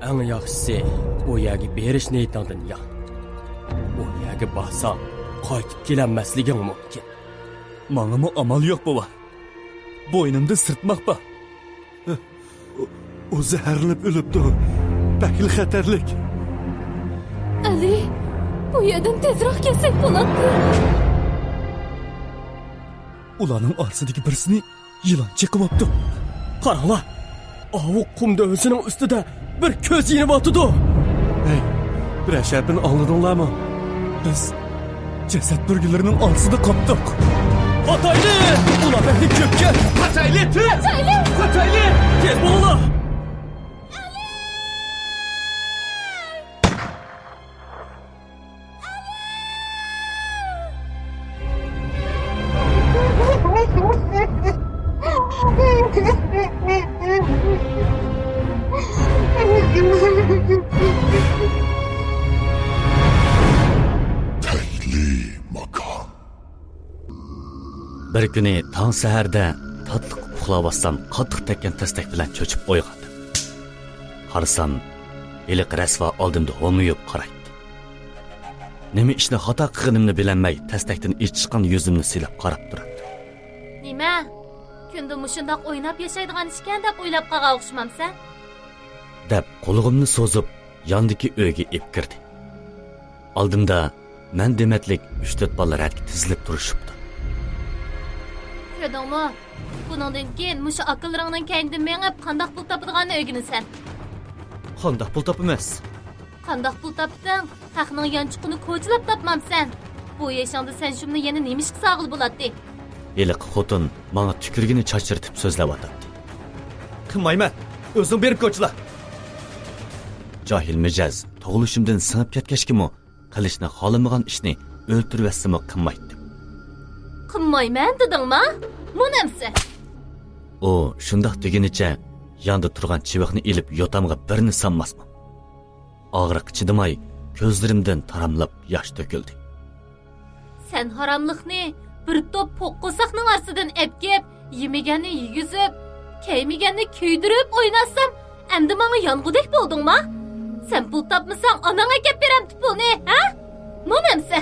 Eng yaxshisi o yerga berish niyatingdan yo'q. O yerga borsang, qaytib kelanmasliging mumkin. Manga amal yo'q bova. Bo'ynimda sirtmoq bor. O zaharlanib o'libdi. Bakil xatarlik. Ali, bu yerdan tezroq kelsak bo'ladi. Ularning orsidagi birisini yilon chiqib olibdi. Qaranglar. Avuq qumda o'zining ustida bir ko'z yinib otdi. Hey, bir ashabini anladinglarmi? Biz jasad burgilarining orsida qopdik. Hatayli! Ular beni köpke! Hatayli! Hatayli! Hatayli! Tez bulunlar! Bir kuni tong saharda tatliq uxlab qattiq tekkan tastak bilan cho'chib uyg'ondim. Qarasam, iliq rasvo oldimda ho'miyib qaraydi. Nima ishni xato qilganimni bilmay, tastakdan chiqqan yuzimni silab qarab turibdi. Nima? Kunda mushundoq o'ynab yashaydigan ishkan deb o'ylab qolgan o'xshamamsan? Deb qo'lig'imni so'zib, yondagi uyga ib kirdi. Oldimda men dematlik 3-4 bola radga tizilib turishibdi. Ko'rdingmi? Buningdan keyin mushu aqlringning kaynidan mengib qandoq pul topadiganini o'rganasan. Qandoq pul topamas? Qandoq pul topding? Haqning yanchiqini ko'chilab topmamsan. Bu yashangda sen shuni yana nemish qilsag'il bo'ladi. Iliq xotin menga tükürgini chachirtib so'zlayotdi. Qilmayman, o'zing berib ko'chla. Jahil mijoz tug'ilishimdan sinib ketgachkimi, qilishni xohlamagan ishni o'ltirvassimi qilmaydi. Qilmayman dedingmi? Bu namsi? O shundoq degenicha yonda turgan chiviqni ilib yotamga birini sanmasmi. Og'riq chidamay ko'zlarimdan taramlab yosh to'kildi. Sen haramliqni bir top poqqosaqning orsidan epkib, yemaganni yegizib, kiymaganni kuydirib o'ynasam, endi menga yong'udek bo'ldingmi? Sen pul topmasang, onangga kelib beram pulni, ha? Bu namsi?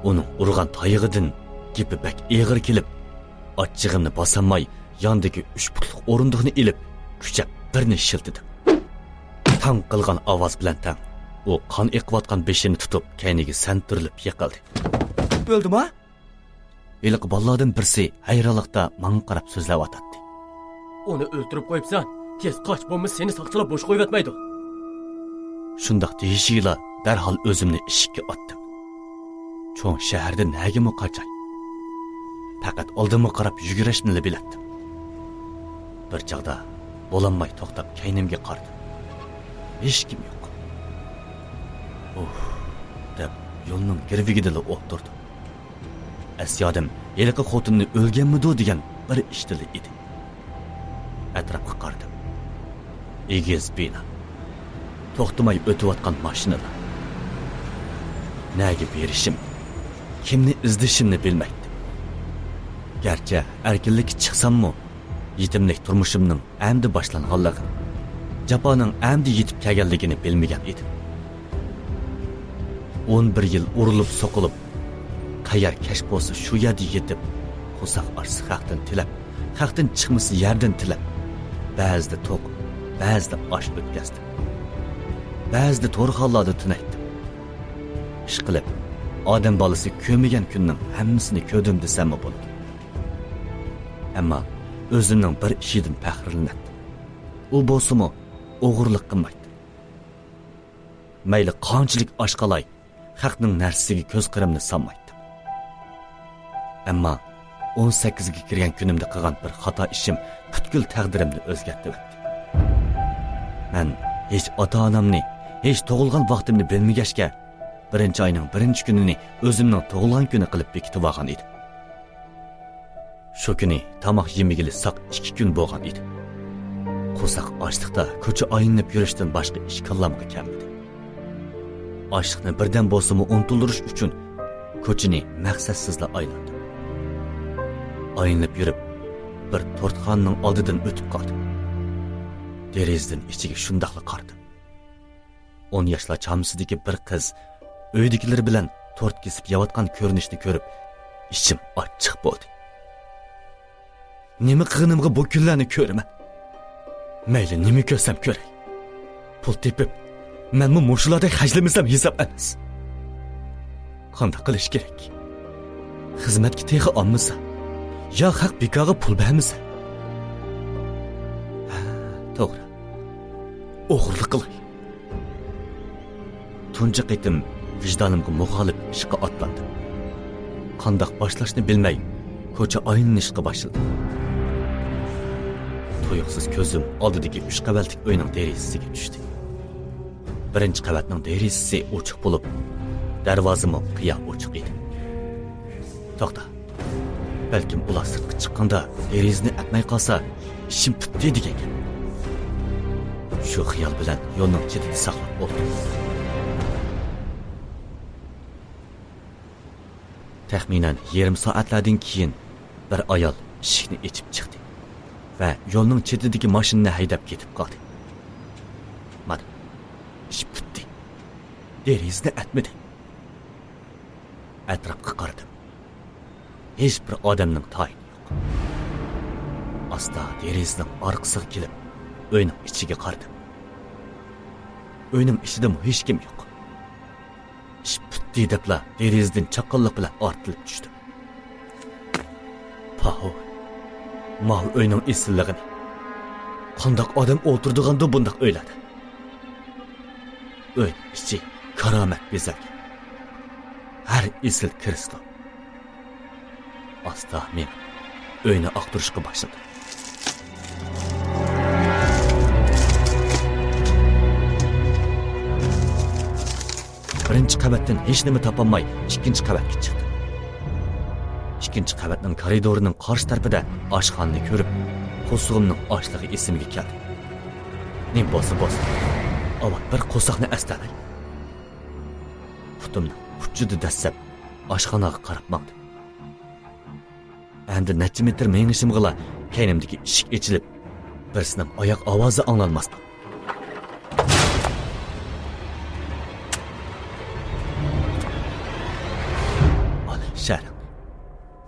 Uning urgan tayig'idan gipi bak eg'ir kelib, ochchig'imni bosamay, yondagi 3 putliq o'rindiqni ilib, kuchab birini shiltidi. Tang qilgan ovoz bilan tang, u qon eqiyotgan beshini tutib, kayniga santirilib yiqildi. O'ldimi? Iliq bolalardan birisi hayronlikda menga qarab so'zlayotdi. Uni o'ltirib qo'yibsan, tez qoch bo'lmasa seni saqchilab bo'sh qo'yib etmaydi. Shundoq deyishingla darhol o'zimni ishikka otdim. Cho'ng shaharda nagimi qochay. Faqat oldimga qarab yugurishni bilatdim. Bir chaqda bo'lanmay to'xtab kaynimga qardim. Hech kim yo'q. Deb yo'lning girvigida o'tirdim. Asyodim yiliqi xotinni o'lganmidi degan bir ishtili edi. Atrofga qardim. Egiz bino. To'xtamay o'tayotgan mashinalar. Nega berishim, kimni izlashimni bilmaydi. Garchi erkinlik chiqsammi, yetimlik turmushimning endi boshlanganligini, jafoning endi yetib kelganligini bilmagan edim. 11 yil urilib so'qilib, qayar kash bo'lsa shu yerda yetib, qo'saq arsi haqdan tilab, haqdan chiqmasa yerdan tilab, ba'zida to'q, ba'zida osh o'tkazdim. Ba'zida to'rxonlarda tunaydim. Ish qilib, odam bolasi ko'migan kunning hammasini ko'rdim desam bo'ladi. Ammo o'zimning bir ishidan faxrlandim. U bo'lsa-mu o'g'irlik qilmaydi. Mayli qanchalik osh qalay, haqning narsasiga ko'z qirimni solmaydi. Ammo 18 ga kirgan kunimda qilgan bir xato ishim butkul taqdirimni o'zgartirdi. Men hech ota-onamni, hech tug'ilgan vaqtimni bilmagachga, birinchi oyning birinchi kunini o'zimning tug'ilgan kuni qilib bekitib olgan edim. Shu kuni tomoq yemagili saq 2 kun bo'lgan edi. Qo'saq ochliqda ko'cha aylanib yurishdan boshqa ish qilolmay kelmadi. Ochliqni birdan bo'lsa-mu unuttirish uchun ko'chani maqsadsizla aylandim. Aylanib yurib bir to'rtxonning oldidan o'tib qoldim. derizdan ichiga shundoqla qardim. 10 yoshlar chamsidagi bir qiz uydagilar bilan tort kesib yeyotgan ko'rinishni ko'rib, ichim ochiq bo'ldi. Nima qilganimga bu kunlarni ko'raman. Mayli nima ko'rsam ko'ray. Pul tepib, menmi mushularda hajlamasam hisob emas. Qanday qilish kerak? Xizmatga texi olmasa, yo haq bekorga pul bermasa. To'g'ri. O'g'irlik qilay. Tunji qitim vijdonimga muxolif ishga otlandim. Qanday boshlashni bilmay, ko'cha aylanishga boshladim. Tuyuqsiz ko'zim oldidagi 3 qavatlik uyning derazasiga tushdi. Birinchi qavatning derazasi ochiq bo'lib, darvozami qiya ochiq edi. To'xta. Balkim ular sirtga chiqqanda derazni atmay qolsa, ishim bitdi degan gap. Shu xiyol bilan yo'lning chetida saqlab o'ldim. Taxminan yarım soatlardan keyin bir ayol eshikni ochib chiqdi va yo'lning chetidagi mashinani haydab ketib qoldi. Mana, ish bitdi. Derazni atmadi. Atrofga qaradim. Hech bir odamning tayini yo'q. Asta derazning orqasiga kelib, uyning ichiga qaradim. Uyning ichida hech kim yo'q. Ish bitdi debla derazdan chaqalliq bilan ortilib tushdim. Paho. Mal uyning esilligini. Qandoq odam o'tirdiganda bundoq o'yladi. Uy ichi karomat bezak. Har esil kristal. Asta men uyni aqtirishga boshladim. Birinchi qavatdan hech nima topolmay, ikkinchi qavatga chiqdim. Ikkinchi qavatning koridorining qarshi tarafida oshxonani ko'rib, qo'sug'imning ochlig'i esimga keldi. Nim bo'lsa, avval bir qo'saqni astalay. Putimni uchidan dastlab oshxonaga qarab maqdim. Endi necha metr mengishimg'ila kaynimdagi eshik ochilib, birisining oyoq ovozi anglanmasdi. Şarim,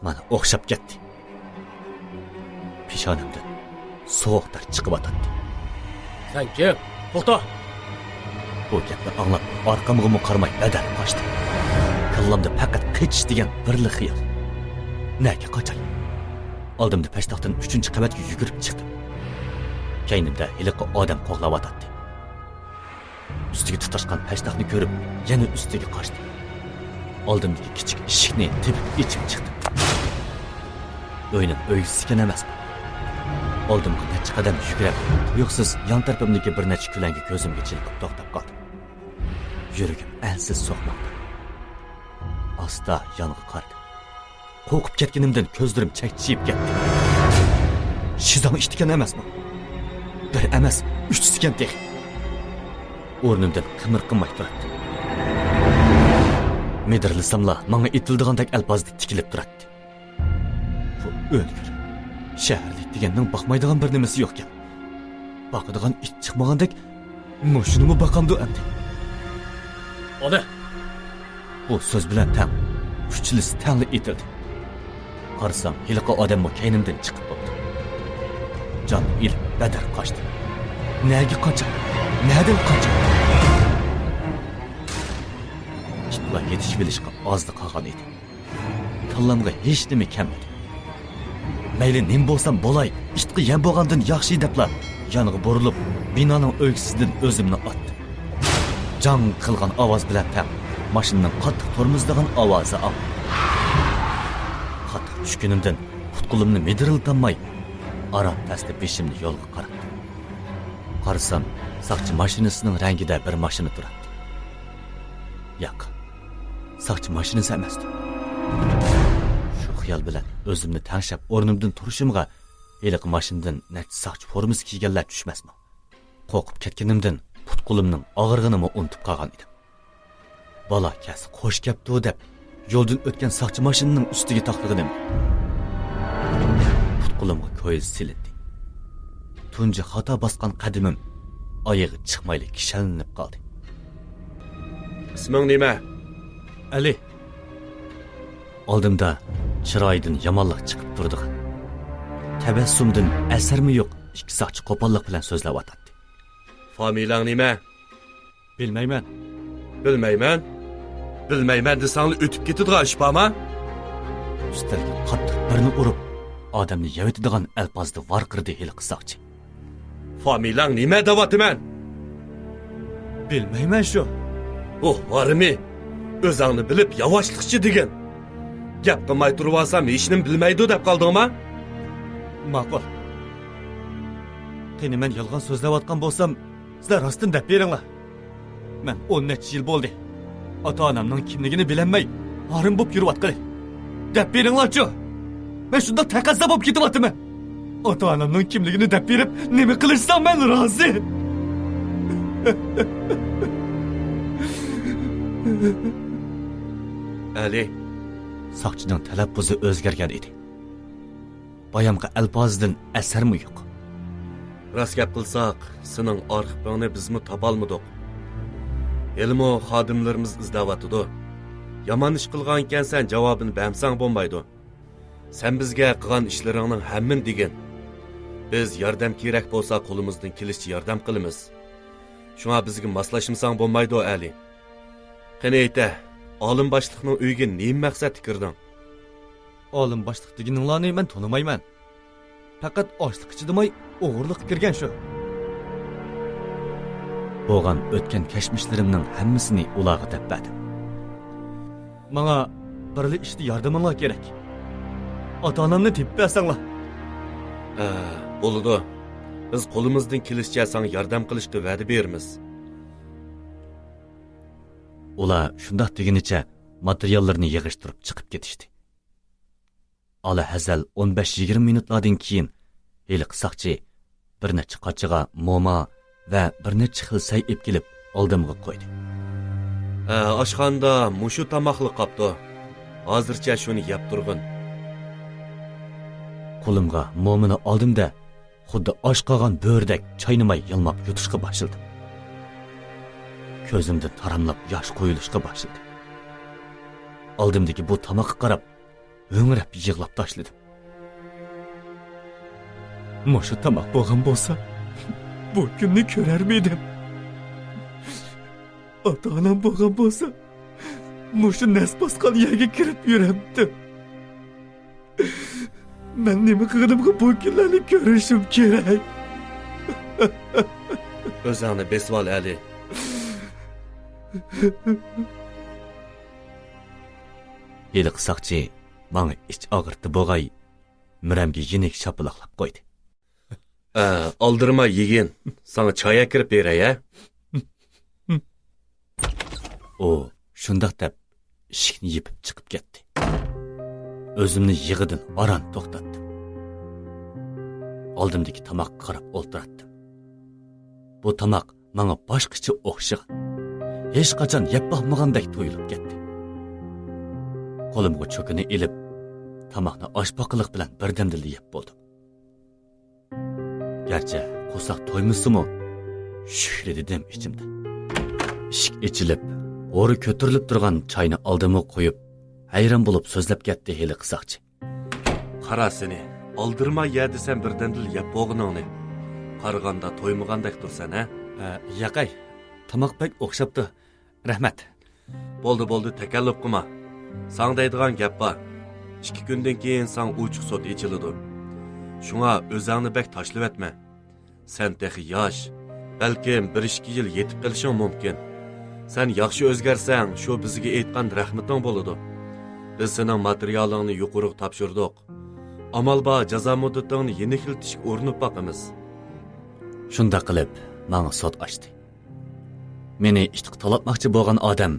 mana o'xshab ketdi. Peshonamdan sovuq ter chiqib o'tdi. Sen kim? To'xta. Bu gapni anglab, orqamga qarmay badal qochdi. Kallamda faqat qichish degan birli xiyol. Nega qochay? Oldimda peshtoqdan 3-qavatga yugurib chiqdim. Kaynimda iliq odam qo'g'lab o'tdi. Ustiga tutashgan peshtoqni ko'rib, yana ustiga qochdi. Oldimdagi kichik eshikni tepib ichib chiqdim. Uyning o'yisigan emas. Oldimga necha qadam yugurib, tuyuqsiz yon tarafimdagi bir necha kulanga ko'zimga chilqib to'xtab qoldim. Yuragim ansiz so'qmoqda. Asta yonga qardim. Qo'rqib ketganimdan ko'zlarim chakchiyib ketdi. Shizam ishtikan emasmi? Bir emas, 3 sikan tek. O'rnimdan qimir-qimay turibdi. Medirlisamla manga itildigandek alpozda tikilib turadi. Bu o'lgur. Shaharlik deganning boqmaydigan bir nimasi yo'q ekan. Boqadigan it chiqmagandek, moshunimi boqamdi endi. Ona. Bu so'z bilan tam uchlisi tanli etildi. Qarasam, hiliqa odammo kaynimdan chiqib qoldi. Jon il badar qochdi. Nega qochdi? Nereden qochdi? Kitlar yetishib bilishga ozdi qolgan edi. Kallamga hech nima kelmadi. Mayli nim bo'lsam bo'lay, itqi yem bo'lgandan yaxshi deblar. Yoniga burilib, binoning o'ksisidan o'zimni otdi. Jang qilgan ovoz bilan tam mashinaning qattiq tormozlagan ovozi am. Qattiq tushkunimdan qutqulimni mediriltanmay, aram pastda beshimni yo'lga qaratdim. Qarasam, saqchi mashinasining rangida bir mashina turadi. Yo'q. Saqchi mashinasi emasdi. Shu xiyol bilan o'zimni tanishib o'rnimdan turishimga, eliq mashinadan nech saqchi formasi kiyganlar tushmasmi? Qo'rqib ketganimdan qutqulimning og'irlig'ini unutib qolgan edim. Bola kas qo'sh kapdi deb yo'ldan o'tgan saqchi mashinaning ustiga taqlig'idim. Qutqulimga ko'z silindi. tunji xato bosgan qadimim oyog'i chiqmayli kishanlanib qoldi. Isming nima? Ali, Oldimda chiroyidan yomonlik chiqib turdi. Tabassumdan asarmi yo'q, ikki soqchi qo'pollik bilan so'zlayotdi. Familiyang nima? bilmayman. Bilmayman. Bilmayman desang o'tib ketadigan ish bormi? Ustalga qattiq birini urib, odamni yavitadigan alpozda varqirdi hali qisoqchi. Familiyang nima deyapman? Bilmayman shu. Oh, varmi? O'zingni bilib yavaşlıkçı degan. Gap qilmay turib olsam, hech nim bilmaydi deb qoldingmi? Ma'qul. Qani men yolg'on so'zlayotgan bo'lsam, sizlar rostdan deb beringlar. Men 10 necha yil bo'ldi. Ota-onamning kimligini bilamay, harim bo'lib yuribotqili. Deb beringlar-chi. Men shunda taqazza bo'lib ketyapman. Ota-onamning kimligini deb berib, nima qilishsam men rozi. Ali, Soqchining talaffuzi o'zgargan edi. Bayamqa alpozdan asarmi yo'q. rost gap qilsak, sening arxivingni bizmi topolmadik. Elmo xodimlarimiz izlayotdi. Yomon ish qilgan ekansan, javobini bermsang bo'lmaydi. Sen bizga qilgan ishlaringning hammin degan. Biz yordam kerak bo'lsa, qo'limizdan kelishicha yordam qilamiz. Shunga bizga moslashimsang bo'lmaydi, Ali. Qani ayta, olim boshliqning uyiga nima maqsadda kirding? Olim boshliq deganinglarni men tonimayman. Faqat ochliq ichidimay o'g'irlik kirgan shu. Bo'lgan o'tgan kashmishlarimning hammasini ularga deb berdim. Menga birli ishda yordaminglar kerak. Ota-onamni tepib bersanglar. Bo'ladi. Biz qo'limizdan kelishicha senga yordam qilishga va'da beramiz. Ular shundoq degunicha materiallarni yig'ishtirib chiqib ketishdi. Ala hazal 15-20 minutlardan keyin hali qisoqchi bir necha qochiga momo va bir necha xil say ib kelib oldimga qo'ydi. Oshxonada mushu tomoqli qopdi. Hozircha shuni yeb turg'in. Qo'limga momini oldimda xuddi osh qolgan bo'rdek chaynamay yilmab yutishga boshladim. Ko'zimdan taramlab yosh qo'yilishga boshladi. Oldimdagi bu tomoqqa qarab ho'ngrab yig'lab tashladim. Mushu tomoq bo'lgan bo'lsa, bu kunni ko'rarmidim. Ota-onam bo'lgan bo'lsa, mushu nas bosgan yerga kirib yuramdim. Men nima qilganimga bu kunlarni ko'rishim kerak. O'zingni besvol, Ali. Heli qisoqchi menga ich og'irti bo'g'ay miramga yenik shapilaqlab qo'ydi. Oldirma yegin. Sana choy kirib beray-a? O shundoq deb eshikni yepib chiqib ketdi. O'zimni yig'idan aran to'xtatdim. Oldimdagi tomoqqa qarab o'ltiratdim. Bu tomoq menga boshqacha o'xshagan. Hech qachon yeb boqmagandek tuyulib ketdi. Qo'limga cho'kini ilib, tomoqni oshpoqiliq bilan birdamdil yeb bo'ldim. Garchi qo'saq to'ymisimu, shukr dedim ichimda. Eshik ichilib, o'ri ko'tarilib turgan choyni oldimga qo'yib, hayron bo'lib so'zlab ketdi heli qisoqchi. Qara seni, oldirma ye desam birdandil yeb bo'g'iningni. Qaraganda to'ymagandek tursan, ha? Yaqay, tomoq pek o'xshabdi. Rahmat. Bo'ldi, takalluf qilma. Sang deydigan gap bor. 2 kundan keyin sang uchiq sot echiladi. Shunga o'zingni bek tashlab etma. Sen texi yosh, balkim 1-2 yil yetib qolishing mumkin. Sen yaxshi o'zgarsang, shu bizga aytgan rahmating bo'ladi. Biz sening materialingni yuqoriga topshirdik. Amal bor, jazo muddatingni yeniltishga o'rnib boqamiz. Shunda qilib, menga sot ochdi. Meni ishtiq talatmoqchi bo'lgan odam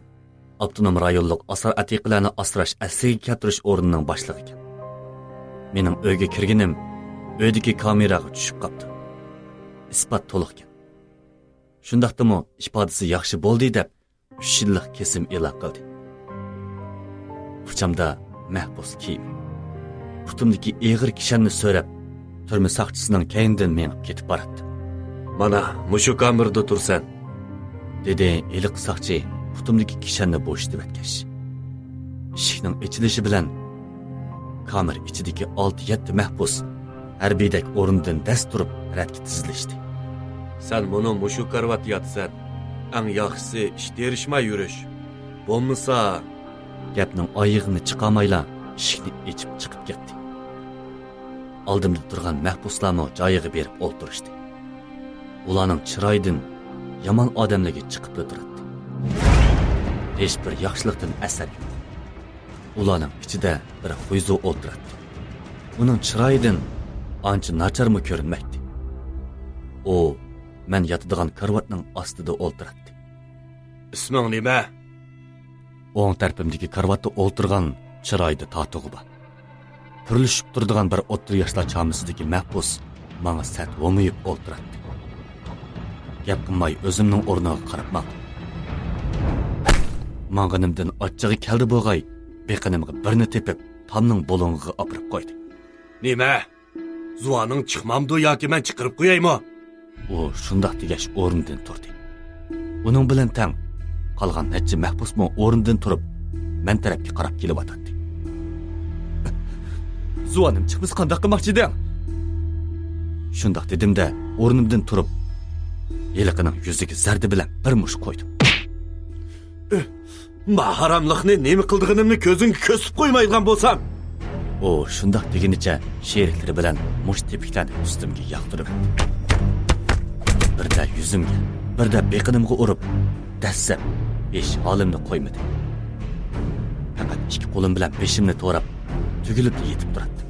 avtonom rayonlik asar atiqlarni asrash asliga keltirish o'rnining boshlig'i ekan. Mening uyga kirganim uydagi kameraga tushib qopti. Isbot to'liq ekan. Shundaqdimi ifodasi yaxshi bo'ldi deb 3 yillik kesim e'lon qildi. Puchamda mahbus kiyim. Putumdagi eg'ir kishanni so'rab, turma saqchisining keynidan mengib ketib boradi. Mana, mushu kamirda tursan. Dedi iliq saqchi putumdagi kishanni bo'shitib o'tgach. Eshikning ichilishi bilan kamera ichidagi 6-7 mahbus harbiydak o'rnidan dast turib radga tizilishdi. Sen bunu mushu karvat yatsan. Eng yaxshisi ishga erishmay yurish. Bo'lmasa, Gapning oyig'ini chiqamayla eshikni ichib chiqib ketdi. Oldimda turgan mahbuslarni joyiga berib o'ltirishdi. Ularning chiroyidan yomon odamlarga chiqib turadi. Hech bir yaxshilikdan asar yo'q. Ularning ichida bir xo'yzu o'ltiradi. Uning chiroyidan ancha nacharmi ko'rinmaydi. U men yotadigan karvatning ostida o'ltiradi. isming nima? O'ng tarafimdagi karvatda o'ltirgan chiroyda tatug'i bor. Purilishib turadigan bir o'ttir yoshlar chamisidagi mahbus menga sat o'miyib o'ltiradi. Gap qilmay o'zimning o'rniga qarab maqdim. Mang'inimdan ochchig'i keldi bo'g'ay, beqinimga birini tepib, tomning bo'long'iga opirib qo'ydi. Nima? Zuvaning chiqmamdi yoki men chiqirib qo'yaymi? U shundoq degash o'rnidan turdi. Uning bilan tang qolgan necha mahbusmo o'rnidan turib, men tarafga qarab kelib o'tadi. Zuvanim chiqmasa qanday qilmoqchi eding? Shundoq dedim-da, o'rnimdan turib, yeliqining yuziga zarda bilan bir mush qo'ydim. Maharamlikni nima qildig'inimni ko'zingga ko'sib qo'ymaydigan bo'lsam. O shundoq deginicha sheriklari bilan mush tepiklarni ustimga yaqtirib, birda yuzimga, birda beqinimga urib, dassab, besh holimni qo'ymadi. Faqat ikki qo'lim bilan beshimni to'rab, tugilib yetib turadi.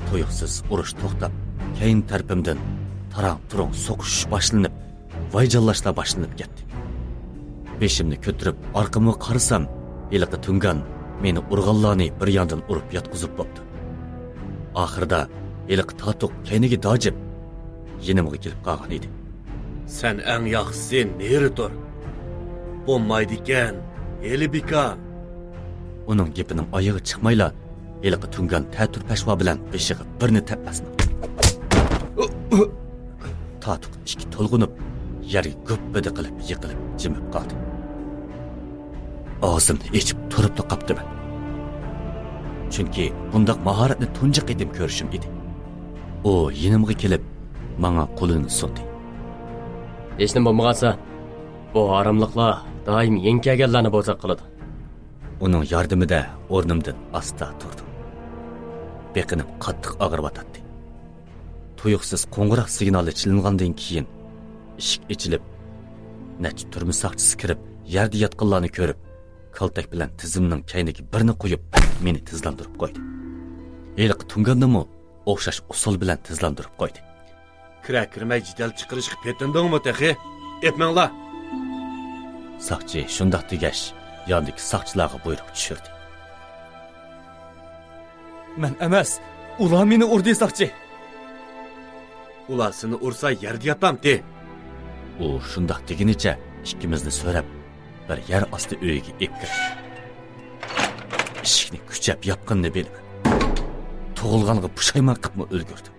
To'yuqsiz urush to'xtab, keyin tarpimdan tarang-turang so'qish boshlanib, vayjallashlar boshlanib ketdi. Beshimni ko'tirib, orqamga qarasam, yiliqi tungan meni urg'onlarni bir yandan urib yotqizib bo'pti. Oxirida yiliqi tatuq keyniga dojib, yenimga kelib qolgan edi. Sen eng yaxshisi neri tur? Bo'lmaydi ekan, Elibika. Uning gapining oyog'i chiqmayla, yiliqi tungan ta'tur pashvo bilan beshig'i birni tappasni. Tatuq ikki to'lg'unib, yerga go'ppidi qilib yiqilib jimib qoldi. Og'zimni ichib turib qopdim. Chunki bundaq mahoratni tunji qidim ko'rishim edi. U yenimga kelib, menga qo'lini sundi. Hech nima bo'lmasa, bu haramliqlar doim yenkaganlarni bo'zaq qiladi. Uning yordamida o'rnimdan asta turdim. Beqinim qattiq og'riyotdi. Tuyuqsiz qo'ng'iroq signali chilingandan keyin eshik ochilib, necha turma saqchisi kirib, yerda yotqanlarni ko'rib, kaltak bilan tizimning kayniga birini qo'yib, meni tizlantirib qo'ydi. Eliq tungandimi o'xshash usul bilan tizlantirib qo'ydi. Kirmay jidal chiqarishga petindingmi taxi? Epmanglar. Saqchi shundoq degash, yondagi saqchilarga buyruq tushirdi. Men emas, ular meni urdi saqchi. Ular seni ursa yerda yotamdi. U shundoq deginicha ikkimizni so'rab bir yer osti uyiga epdi. Eshikni kuchab yopqinni bilib, tug'ilg'anga pushaymon qilib ulgurdi.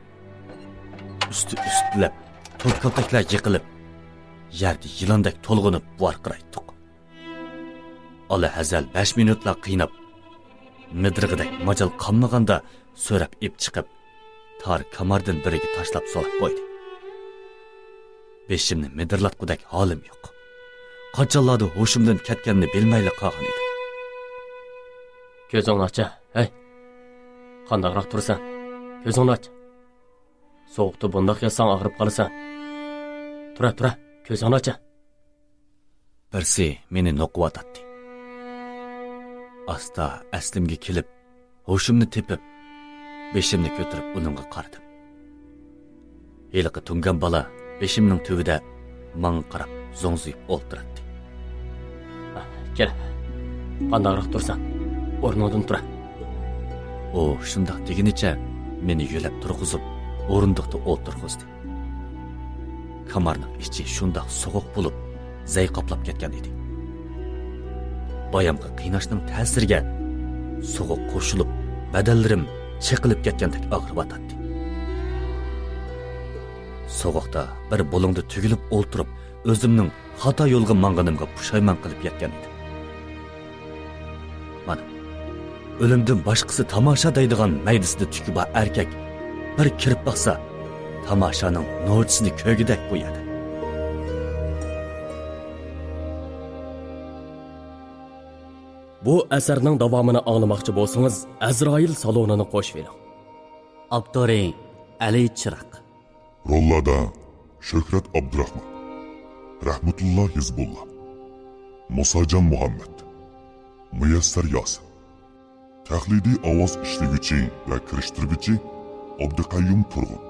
Üstülab, to'lqaltaklar yiqilib, yerda yilondak to'lg'inib varqiraydik. Ala hazal 5 minutlar qiynab, midirg'idak majal qolmaganda so'rab ep chiqib, tar kamardan biriga tashlab solib qo'ydi. Beshimni midirlatqudak holim yo'q. Qanchalarda hoshimdan ketganini bilmayli qolgan edim. Ko'zingni och, hey. Qandaqroq tursan? Ko'zingni och. Sovuqda bundoq yatsang og'rib qolasan. Tura, ko'zingni och. Birsi meni noqiyotdi. Asta aslimga kelib, hoshimni tepib, beshimni ko'tarib uningga qaradim. Heliqi tungan bola beshimning tubida menga qarab zo'ngziyib o'ltiradi. Kel. Qandaqroq tursan? O'rningdan tur. O shundoq deginicha meni yo'lab turg'izib, o'rindiqda o'ltirg'izdi. Kamarning ichi shundoq sovuq bo'lib, zay qoplab ketgan edi. Boyamga qiynashning ta'siriga sovuq qo'shilib, badallarim chiqilib ketgandek og'riyotatdi. Soğuqda bir bulungda tugilib o'ltirib, o'zimning xato yo'lga manganimga pushaymon qilib yetgan edim. Mana, o'limdan boshqasi tomosha deydigan maydisida tuki bor erkak bir kirib baqsa, tomoshaning nurchisini ko'gidek qo'yadi. Bu asarning davomini anglamoqchi bo'lsangiz, Azroil salonini qo'shib Abduring Ali Chiraq. Rollada Şöhret Abdurrahman, Rahmetullah Hizbullah, Musacan Muhammed, Müyesser Yasin, Tahlidi ovoz işlagüchi ve kirishtirguchi Abduqayyum Turg'un.